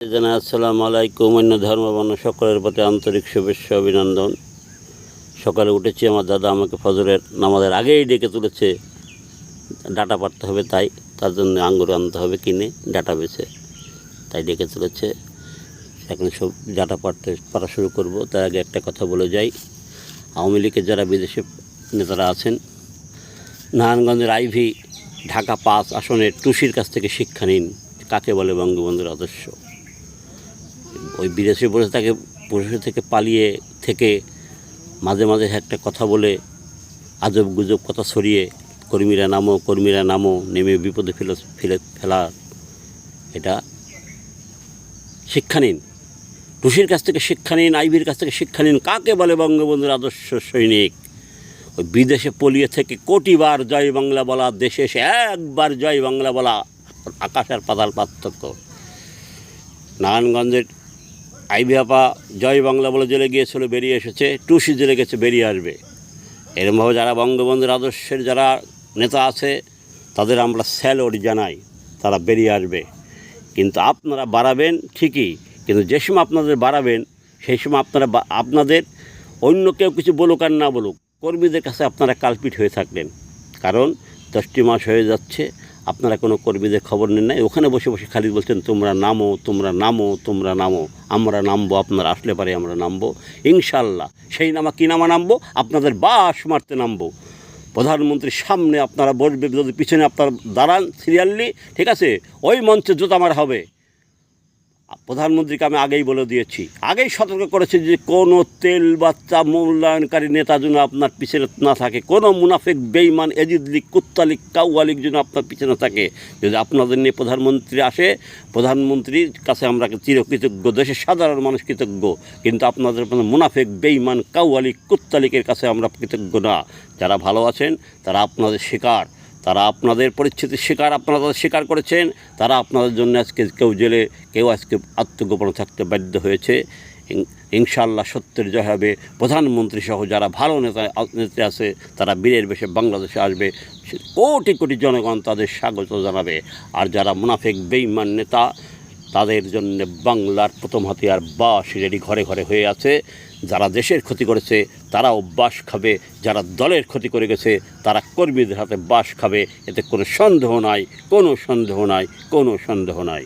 আসসালামু আলাইকুম। অন্য ধর্মবর্ণ সকলের প্রতি আন্তরিক শুভেচ্ছা অভিনন্দন। সকালে উঠেছি, আমার দাদা আমাকে ফজরের নামাজের আগেই ডেকে তুলেছে। ডাটা পাড়তে হবে, তার জন্য আঙ্গুর আনতে হবে কিনে, ডাটা বেছে তাই ডেকে তুলেছে। এখন সব ডাটা পাড়া শুরু করব। তার আগে একটা কথা বলে যাই, আওয়ামী লীগের যারা বিদেশে নেতারা আছেন, নারায়ণগঞ্জের আইভি ঢাকা 5 আসনের টুসির কাছ থেকে শিক্ষা নিন, কাকে বলে বঙ্গবন্ধুর আদর্শ। ওই বিদেশে বসে থেকে পালিয়ে থেকে মাঝে মাঝে একটা কথা বলে আজব গুজব কথা ছড়িয়ে কর্মীরা নামো নেমে বিপদে ফেলা, এটা শিক্ষা নিন। টুসির কাছ থেকে শিক্ষা নিন, আইভির কাছ থেকে শিক্ষা নিন, কাকে বলে বঙ্গবন্ধুর আদর্শ সৈনিক। ওই বিদেশে পলিয়ে থেকে কোটিবার জয় বাংলা বলা, দেশে এসে একবার জয় বাংলা বলা, আকাশ আর পাতাল পার্থক্য। নারায়ণগঞ্জের আইভি আপা জয় বাংলা বলে জেলে গিয়েছিল, বেরিয়ে এসেছে। টুসি জেলে গেছে, বেরিয়ে আসবে। এরকমভাবে যারা বঙ্গবন্ধুর আদর্শের যারা নেতা আছে তাদের আমরা স্যালুট জানাই, তারা বেরিয়ে আসবে। কিন্তু আপনারা বাড়াবেন ঠিকই, কিন্তু যে সময় আপনাদের বাড়াবেন সেই সময় আপনাদের অন্য কেউ কিছু বলুক আর না বলুক, কর্মীদের কাছে আপনারা কালপিট হয়ে থাকলেন। কারণ 10টি মাস হয়ে যাচ্ছে, আপনারা কোনো কর্মীদের খবর নেন নাই। ওখানে বসে বসে খালি বলছেন তোমরা নামো, তোমরা নামো, তোমরা নামো। আমরা নামবো, আপনারা আসলে পারে আমরা নামবো ইনশাল্লাহ। সেই নামা নামবো, আপনাদের বাস মারতে নামবো। প্রধানমন্ত্রীর সামনে আপনারা বসবে, যদি পিছনে আপনারা দাঁড়ান সিরিয়ালি, ঠিক আছে, ওই মঞ্চে জুতা মারা হবে। প্রধানমন্ত্রীকে আমি আগেই বলে দিয়েছি, আগেই সতর্ক করেছি যে কোনো তেল বাচ্চা মূল্যায়নকারী নেতা যেন আপনার পিছনে না থাকে, কোনো মুনাফিক বেঈমান এজিদ লীগ কুত্তা লীগ কাউয়া লীগ যেন আপনার পিছনে থাকে। যদি আপনাদের নিয়ে প্রধানমন্ত্রী আসে, প্রধানমন্ত্রীর কাছে আমরা চিরকৃতজ্ঞ, দেশের সাধারণ মানুষ কৃতজ্ঞ, কিন্তু আপনাদের মুনাফিক বেঈমান কাউয়া লীগ কুত্তা লীগের কাছে আমরা কৃতজ্ঞ না। যারা ভালো আছেন তারা আপনাদের শিকার, তারা আপনাদের পরিস্থিতির শিকার, আপনারা তাদের স্বীকার করেছেন। তারা আপনাদের জন্য আজকে কেউ জেলে, কেউ আজকে আত্মগোপনে থাকতে বাধ্য হয়েছে। ইনশাআল্লাহ সত্যের জয় হবে। প্রধানমন্ত্রী সহ যারা ভালো নেতা আছে তারা বীরের বেশে বাংলাদেশে আসবে, কোটি কোটি জনগণ তাদের স্বাগত জানাবে। আর যারা মুনাফিক বেঈমান নেতা, তাদের জন্য বাংলার প্রথম হাতিয়ার বাস রেডি ঘরে ঘরে হয়ে আছে। যারা দেশের ক্ষতি করেছে তারাও বাস খাবে, যারা দলের ক্ষতি করে গেছে তারা কর্মীদের হাতে বাস খাবে, এতে কোনো সন্দেহ নাই, কোনো সন্দেহ নাই, কোনো সন্দেহ নাই।